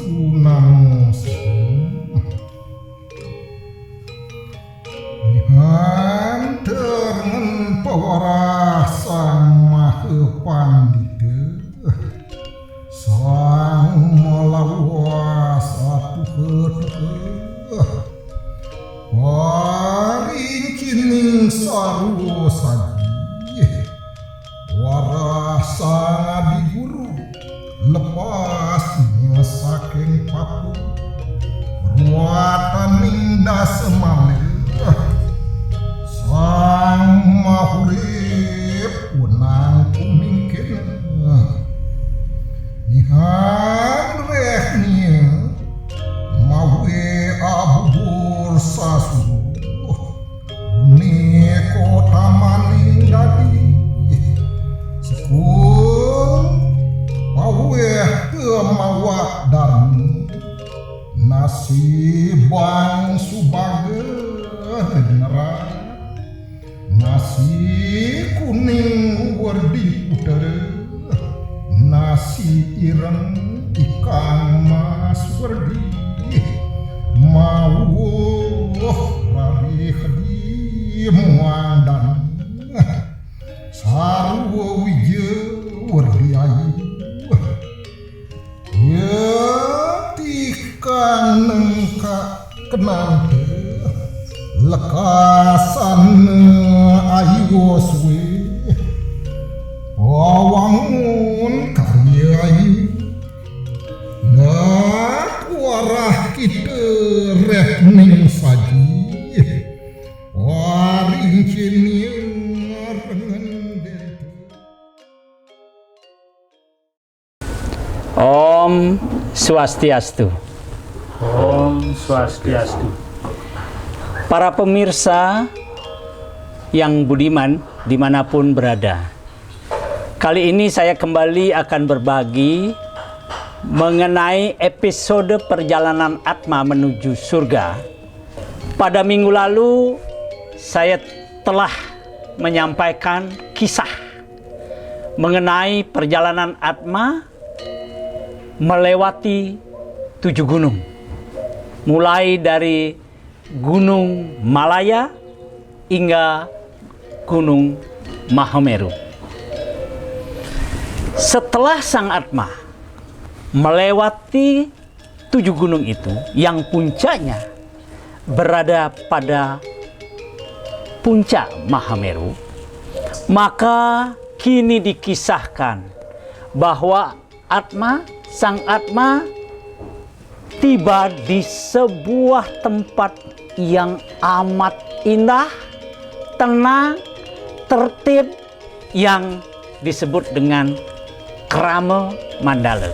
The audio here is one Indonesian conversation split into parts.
Namo Nihanteun pawara Sang Mahapandita Sang Malawa Satu Waringkining sarwa saji Warah Sang Adi Guru lepasnya saking paku ruataning dasemane Sang Mahurip unang kumingkin nihan rehnya mawe abubur sasu ni kota maning dadi sekul mawe kemawak dan nasibang subagen neraka nasi kuning wardi utara nasi ireng ikan mas wardi mawuh rari hadi muang dan sarwa wija wardi ayu tikang nengka kenal lekasan ayu suwe wawangun karya ayu nak warah kita rehning saji waring kini rengen Om Swastiastu. Om Swastiastu. Para pemirsa yang budiman dimanapun berada, kali ini saya kembali akan berbagi mengenai episode perjalanan Atma menuju surga. Pada minggu lalu saya telah menyampaikan kisah mengenai perjalanan Atma melewati 7 gunung, mulai dari Gunung Malaya hingga Gunung Mahameru. Setelah Sang Atma melewati 7 gunung itu yang puncaknya berada pada puncak Mahameru, maka kini dikisahkan bahwa Sang Atma tiba di sebuah tempat yang amat indah, tenang, tertib yang disebut dengan Krama Mandala.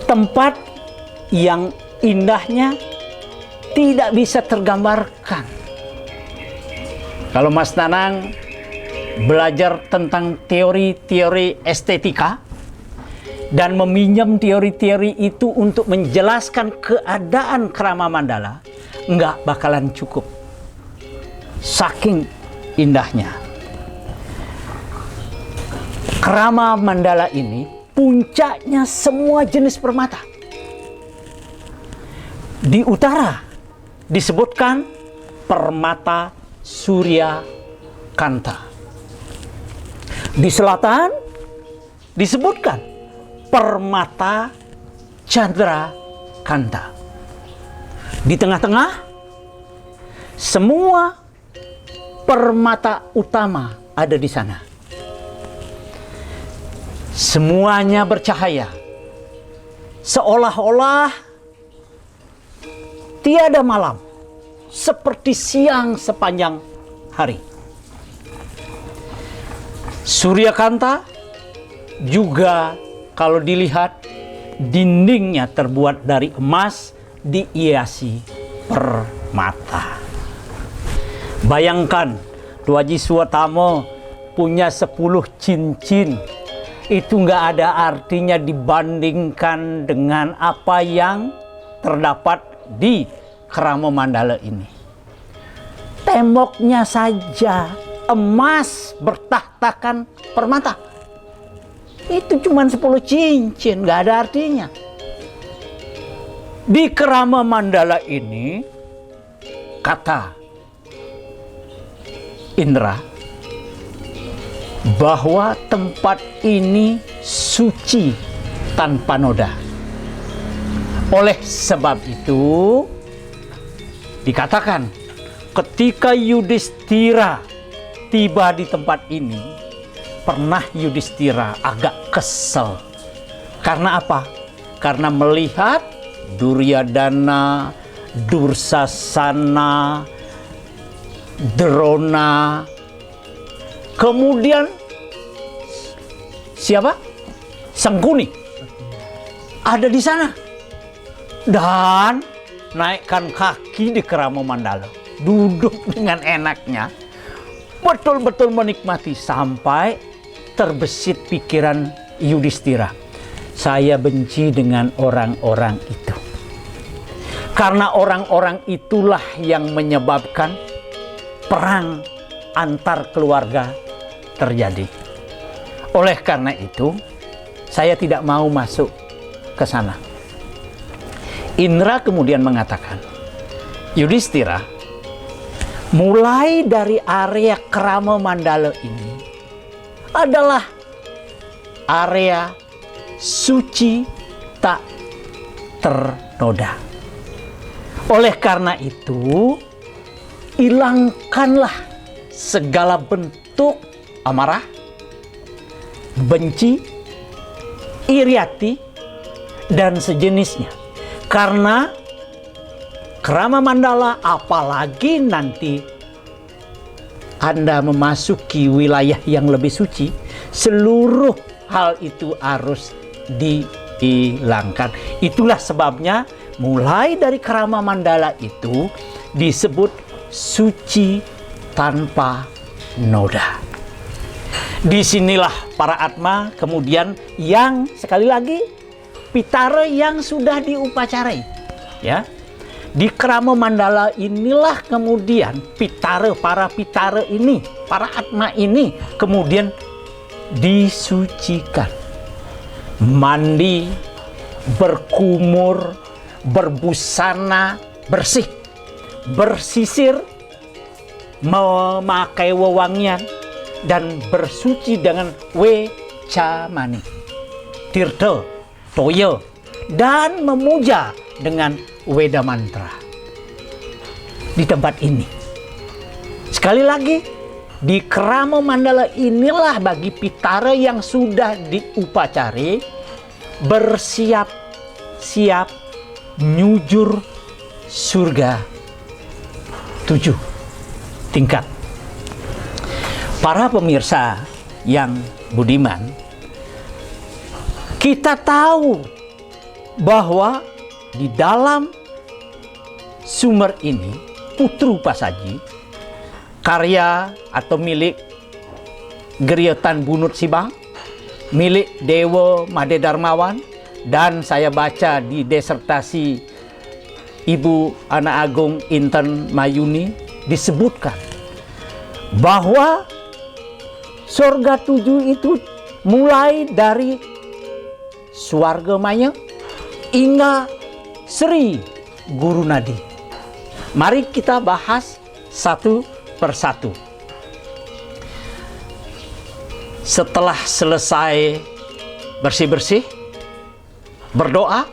Tempat yang indahnya tidak bisa tergambarkan. Kalau Mas Nanang belajar tentang teori-teori estetika dan meminjam teori-teori itu untuk menjelaskan keadaan Krama Mandala, nggak bakalan cukup. Saking indahnya. Krama Mandala ini puncaknya semua jenis permata. Di utara disebutkan permata Surya Kanta. Di selatan disebutkan permata Chandra Kanta. Di tengah-tengah semua permata utama ada di sana. Semuanya bercahaya, seolah-olah tiada malam, seperti siang sepanjang hari. Surya Kanta juga kalau dilihat dindingnya terbuat dari emas dihiasi permata. Bayangkan Dwaji Swatama punya 10 cincin. Itu nggak ada artinya dibandingkan dengan apa yang terdapat di Krama Mandala ini. Temboknya saja emas bertahtakan permata. Itu cuma 10 cincin, nggak ada artinya. Di Kerama Mandala ini, kata Indra, bahwa tempat ini suci tanpa noda. Oleh sebab itu, dikatakan ketika Yudhistira tiba di tempat ini, pernah Yudhistira agak kesel. Karena apa? Karena melihat Duryodhana, Dursasana, Drona, kemudian siapa? Sangkuni ada di sana dan naikkan kaki di Kerama Mandala, duduk dengan enaknya, betul-betul menikmati sampai terbesit pikiran Yudhistira. Saya benci dengan orang-orang itu. Karena orang-orang itulah yang menyebabkan perang antar keluarga terjadi. Oleh karena itu, saya tidak mau masuk ke sana. Indra kemudian mengatakan, Yudhistira, mulai dari area Kerama Mandala ini adalah area suci tak ternoda. Oleh karena itu, hilangkanlah segala bentuk amarah, benci, iri hati, dan sejenisnya. Karena Kerama Mandala, apalagi nanti Anda memasuki wilayah yang lebih suci, seluruh hal itu harus dihilangkan. Itulah sebabnya mulai dari Kerama Mandala itu disebut suci tanpa noda. Disinilah para Atma kemudian yang sekali lagi Pitara yang sudah diupacarai, ya. Di Kerama Mandala inilah kemudian para Pitara ini, para Atma ini kemudian disucikan, mandi, berkumur, berbusana bersih, bersisir, memakai wewangian, dan bersuci dengan wecamani, tirta, toya, dan memuja dengan Weda mantra. Di tempat ini, sekali lagi, di Kerama Mandala inilah bagi Pitara yang sudah diupacari bersiap-siap nyujur surga 7 tingkat. Para pemirsa yang budiman, kita tahu bahwa di dalam sumber ini, Putru Pasaji, karya atau milik Gerietan Bunut Sibang, milik Dewa Made Darmawan, dan saya baca di disertasi Ibu Ana Agung Inten Mayuni, disebutkan bahwa surga 7 itu mulai dari Swarga Maya hingga Sri Guru Nadi. Mari kita bahas satu persatu. Setelah selesai bersih-bersih, berdoa,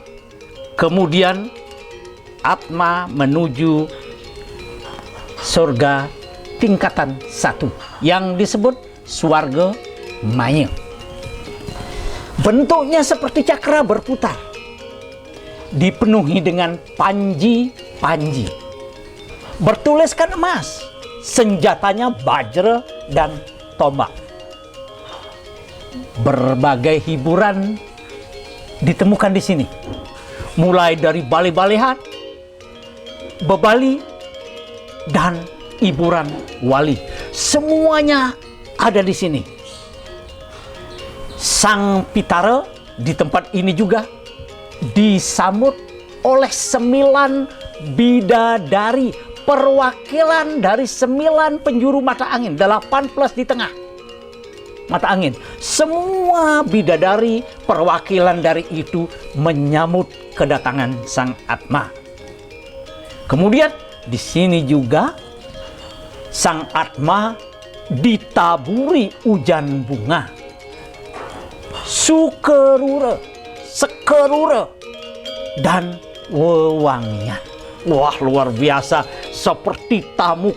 kemudian Atma menuju surga tingkatan 1 yang disebut Swarga Maya. Bentuknya seperti cakra berputar, dipenuhi dengan panji-panji, bertuliskan emas, senjatanya bajra dan tombak. Berbagai hiburan ditemukan di sini, mulai dari bali-balihan, bebali, dan hiburan wali. Semuanya ada di sini. Sang Pitara di tempat ini juga disambut oleh 9 bidadari, perwakilan dari 9 penjuru mata angin, 8 plus di tengah. mata angin. Semua bidadari perwakilan dari itu menyambut kedatangan Sang Atma. Kemudian di sini juga Sang Atma ditaburi hujan bunga, sukerura, sekerura, dan wewangian. Wah, luar biasa, seperti tamu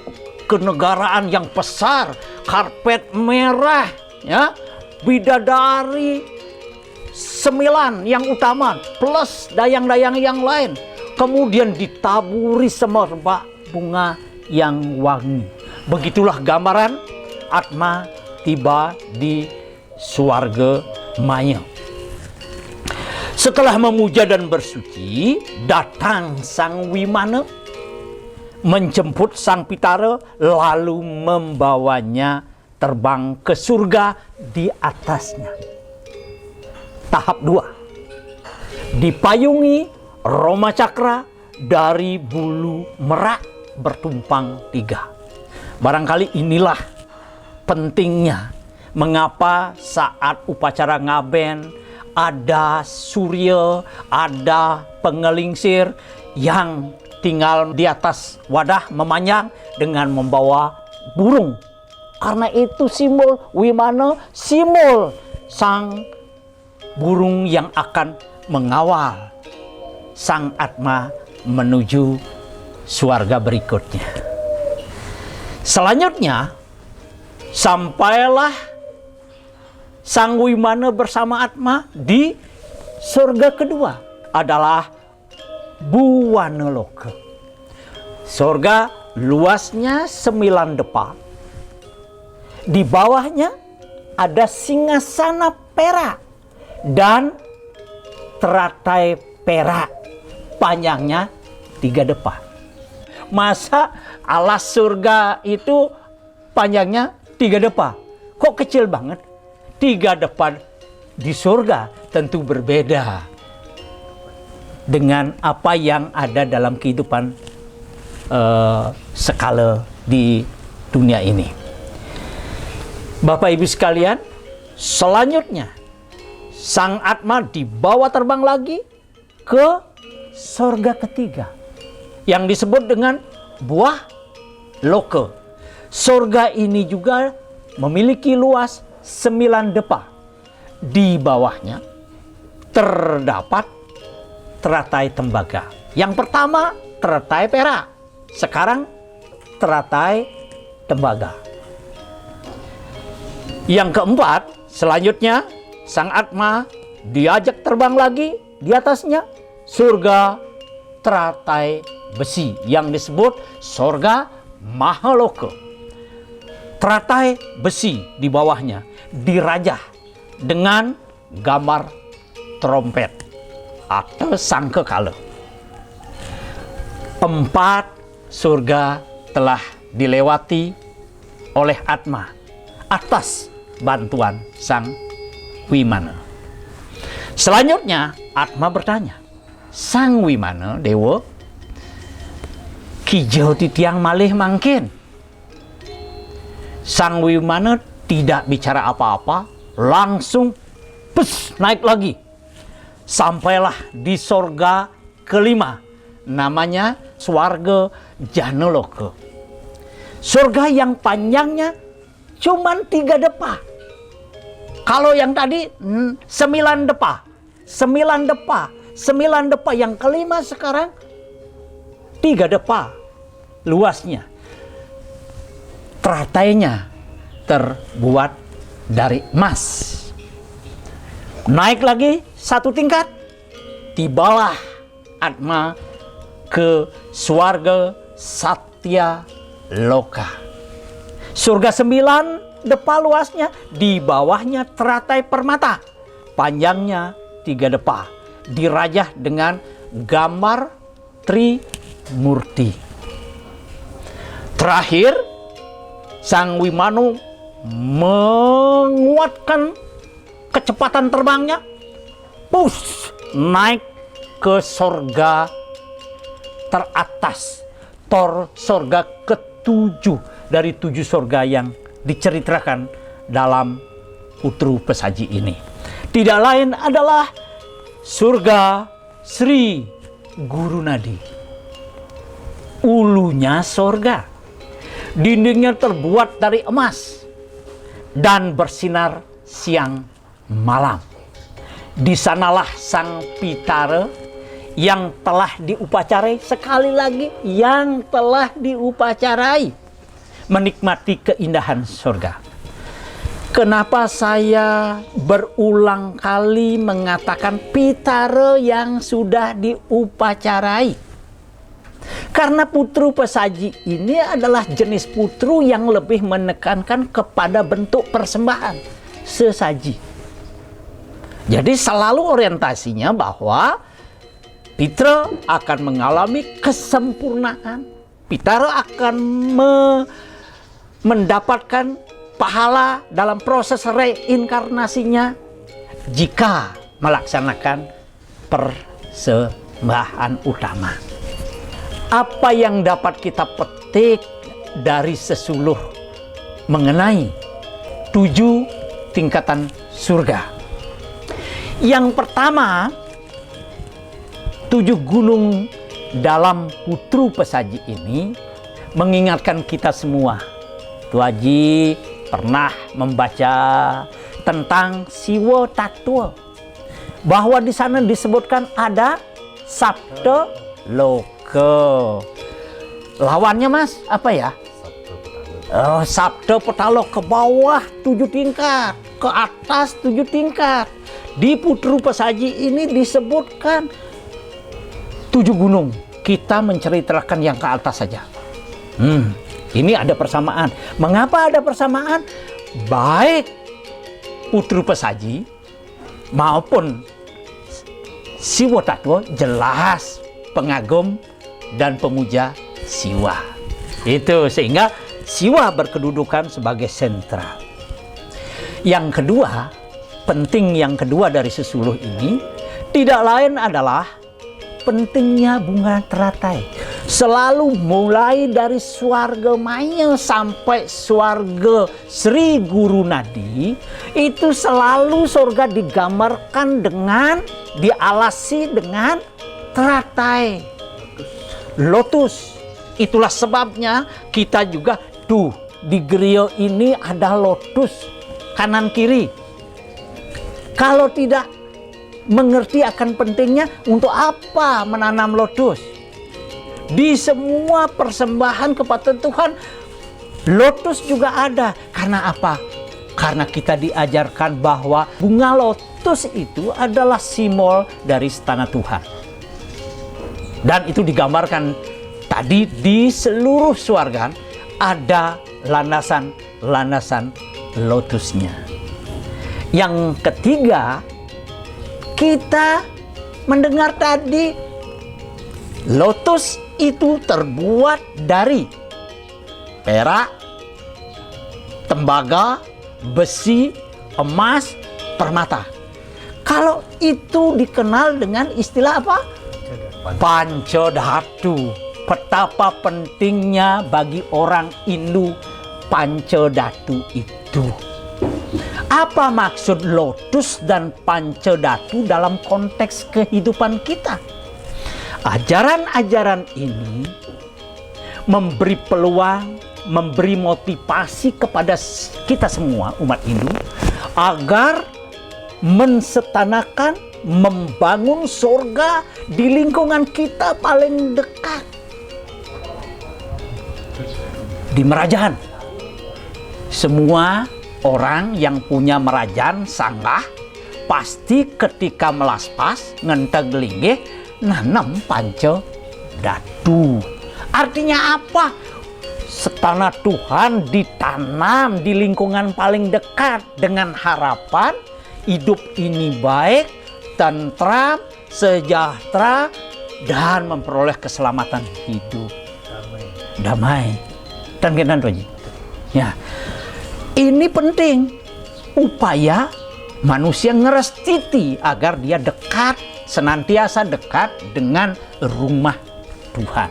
kenegaraan yang besar, karpet merah, ya, bidadari 9 yang utama plus dayang-dayang yang lain, kemudian ditaburi semerbak bunga yang wangi. Begitulah gambaran Atma tiba di Swarga Maya. Setelah memuja dan bersuci, datang Sang Wimana menjemput Sang Pitara, lalu membawanya terbang ke surga di atasnya. Tahap 2, dipayungi Roma Cakra dari bulu merak bertumpang 3. Barangkali inilah pentingnya mengapa saat upacara ngaben ada surya, ada pengelingsir yang tinggal di atas wadah memanjang dengan membawa burung. Karena itu simbol Wimana, simbol sang burung yang akan mengawal Sang Atma menuju swarga berikutnya. Selanjutnya, sampailah Sang Wimana bersama Atma di surga kedua, adalah Buwanaloka. Surga luasnya 9 depa. Di bawahnya ada singgasana perak dan teratai perak, panjangnya 3 depa. Masa alas surga itu panjangnya 3 depa? Kok kecil banget? 3 depa di surga tentu berbeda dengan apa yang ada dalam kehidupan skala di dunia ini. Bapak Ibu sekalian, selanjutnya Sang Atma dibawa terbang lagi ke surga ketiga yang disebut dengan Buah Loka. Surga ini juga memiliki luas 9 depa. Di bawahnya terdapat teratai tembaga. Yang pertama teratai perak, sekarang teratai tembaga. Yang keempat, selanjutnya Sang Atma diajak terbang lagi, di atasnya surga teratai besi yang disebut surga Mahaloka. Teratai besi di bawahnya dirajah dengan gambar trompet atau sangkakala. 4 surga telah dilewati oleh Atma atas bantuan Sang Wimana. Selanjutnya Atma bertanya, Sang Wimana Dewa, kijau titiang malih mangkin. Sang Wimana tidak bicara apa-apa, langsung naik lagi. Sampailah di surga kelima, namanya Swarga Janaloka. Surga yang panjangnya cuma 3 depa. Kalau yang tadi 9 depa. 9 depa. 9 depa. Yang kelima sekarang 3 depa luasnya. Teratainya terbuat dari emas. Naik lagi 1 tingkat, tibalah Atma ke Swarga Satya Loka. Surga 9 depa luasnya, di bawahnya teratai permata, panjangnya 3 depa, dirajah dengan gambar Trimurti. Terakhir, Sang Wimana menguatkan kecepatan terbangnya, naik ke surga teratas, surga ke-7 dari 7 surga yang diceritakan dalam Putru Pesaji ini. Tidak lain adalah surga Sri Guru Nadi. Ulunya surga, dindingnya terbuat dari emas dan bersinar siang malam. Di sanalah Sang Pitara yang telah diupacarai, sekali lagi yang telah diupacarai, menikmati keindahan surga. Kenapa saya berulang kali mengatakan Pitara yang sudah diupacarai? Karena Putru Pesaji ini adalah jenis putru yang lebih menekankan kepada bentuk persembahan, sesaji. Jadi selalu orientasinya bahwa Pitara akan mengalami kesempurnaan. Pitara akan mendapatkan pahala dalam proses reinkarnasinya jika melaksanakan persembahan utama. Apa yang dapat kita petik dari sesuluh mengenai 7 tingkatan surga? Yang pertama, 7 gunung dalam Putru Pesaji ini mengingatkan kita semua. Tu Haji pernah membaca tentang Siwa Tattwa, bahwa di sana disebutkan ada Sabda Loka. Lawannya Mas, apa ya? Sabda Petaloka, ke bawah 7 tingkat, ke atas 7 tingkat. Di Putru Pesaji ini disebutkan 7 gunung. Kita menceritakan yang ke atas saja. Ini ada persamaan. Mengapa ada persamaan? Baik Putru Pesaji maupun Siwa Tattwa jelas pengagum dan pemuja Siwa. Itu sehingga Siwa berkedudukan sebagai sentral. Yang kedua, penting yang kedua dari sesuluh ini tidak lain adalah pentingnya bunga teratai. Selalu mulai dari swarga Maya sampai swarga Sri Guru Nadi, itu selalu surga digambarkan dengan, dialasi dengan teratai, lotus. Itulah sebabnya kita juga di griya ini ada lotus kanan kiri. Kalau tidak mengerti akan pentingnya, untuk apa menanam lotus? Di semua persembahan kepada Tuhan, lotus juga ada. Karena apa? Karena kita diajarkan bahwa bunga lotus itu adalah simbol dari istana Tuhan. Dan itu digambarkan tadi di seluruh swarga ada landasan-landasan lotusnya. Yang ketiga, kita mendengar tadi lotus itu terbuat dari perak, tembaga, besi, emas, permata. Kalau itu dikenal dengan istilah apa? Pancadhatu. Betapa pentingnya bagi orang Hindu Pancadhatu itu. Apa maksud lotus dan Pancadhatu dalam konteks kehidupan kita? Ajaran-ajaran ini memberi peluang, memberi motivasi kepada kita semua umat Hindu agar mensetanakan, membangun surga di lingkungan kita paling dekat. Di Merajaan, semua orang yang punya Merajaan sanggah pasti ketika melaspas ngenteg linggih nanam Pancadhatu. Artinya apa? Setana Tuhan ditanam di lingkungan paling dekat dengan harapan hidup ini baik, tentram, sejahtera, dan memperoleh keselamatan hidup. Damai. Dan kenan Roji. Ya. Ini penting. Upaya manusia ngerestiti agar dia dekat, senantiasa dekat dengan rumah Tuhan.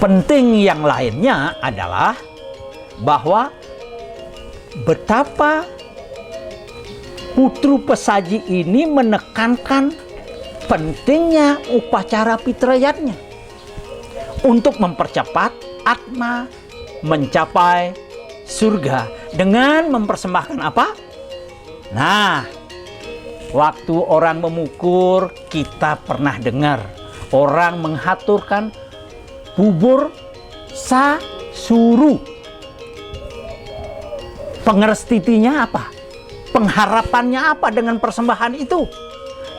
Penting yang lainnya adalah bahwa betapa Putu Pesaji ini menekankan pentingnya upacara Pitrayatnya untuk mempercepat Atma mencapai surga dengan mempersembahkan apa? Nah, waktu orang memukur, kita pernah dengar orang menghaturkan bubur sasuru. Pengerstitinya apa? Pengharapannya apa dengan persembahan itu?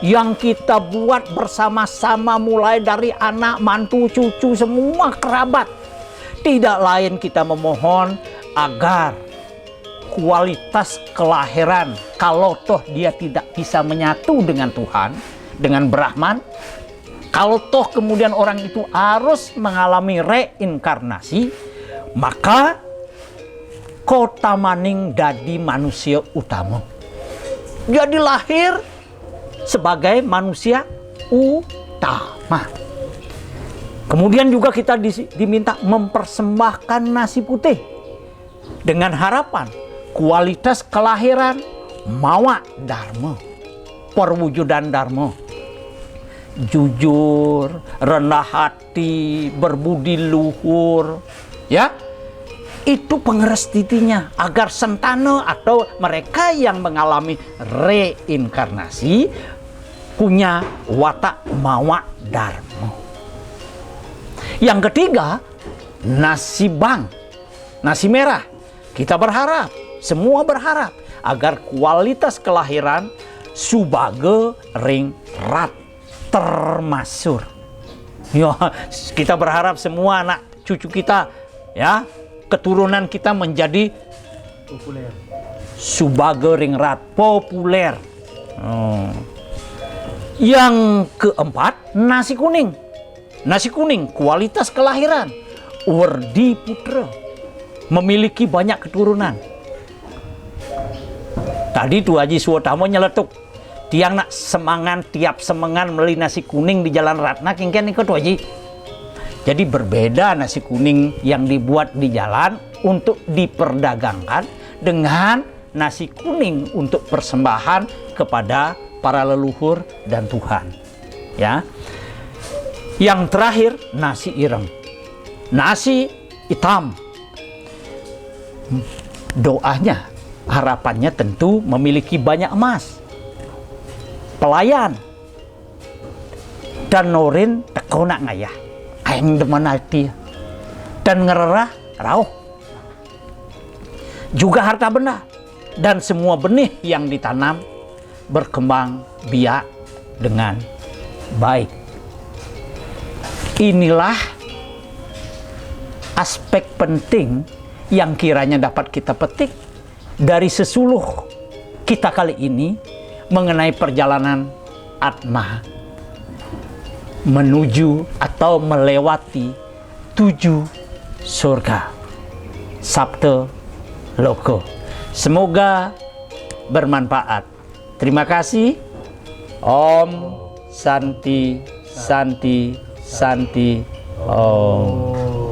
Yang kita buat bersama-sama mulai dari anak, mantu, cucu, semua kerabat. Tidak lain kita memohon agar kualitas kelahiran, kalau toh dia tidak bisa menyatu dengan Tuhan, dengan Brahman, kalau toh kemudian orang itu harus mengalami reinkarnasi, maka kota maning dadi manusia utama. Jadi lahir sebagai manusia utama. Kemudian juga kita diminta mempersembahkan nasi putih dengan harapan kualitas kelahiran mawa dharma, perwujudan dharma. Jujur, rendah hati, berbudi luhur, ya. Itu pengerstitinya agar sentana atau mereka yang mengalami reinkarnasi punya watak mawa dharma. Yang ketiga, nasi bang, nasi merah. Kita berharap, semua berharap agar kualitas kelahiran subage ring rat termasur. Ya, kita berharap semua anak cucu kita, ya, keturunan kita menjadi Populer. subage ring rat populer. Yang keempat, nasi kuning. Nasi kuning, kualitas kelahiran Werdi Putra, memiliki banyak keturunan. Tadi Tu Haji Suwatamo nyeletuk, tiang nak semangan tiap semangan beli nasi kuning di Jalan Ratna kengken ikut Tu Haji. Jadi berbeda nasi kuning yang dibuat di jalan untuk diperdagangkan dengan nasi kuning untuk persembahan kepada para leluhur dan Tuhan. Ya. Yang terakhir, nasi ireng. Nasi hitam. Doanya, harapannya tentu memiliki banyak emas, pelayan, dan norin teko nak ngayah, aing demen hati, dan ngererah rauh. Juga harta benda, dan semua benih yang ditanam berkembang biak dengan baik. Inilah aspek penting yang kiranya dapat kita petik dari sesuluh kita kali ini mengenai perjalanan Atma menuju atau melewati 7 surga Sapta Loka. Semoga bermanfaat. Terima kasih. Om Santi Santi Santi Om.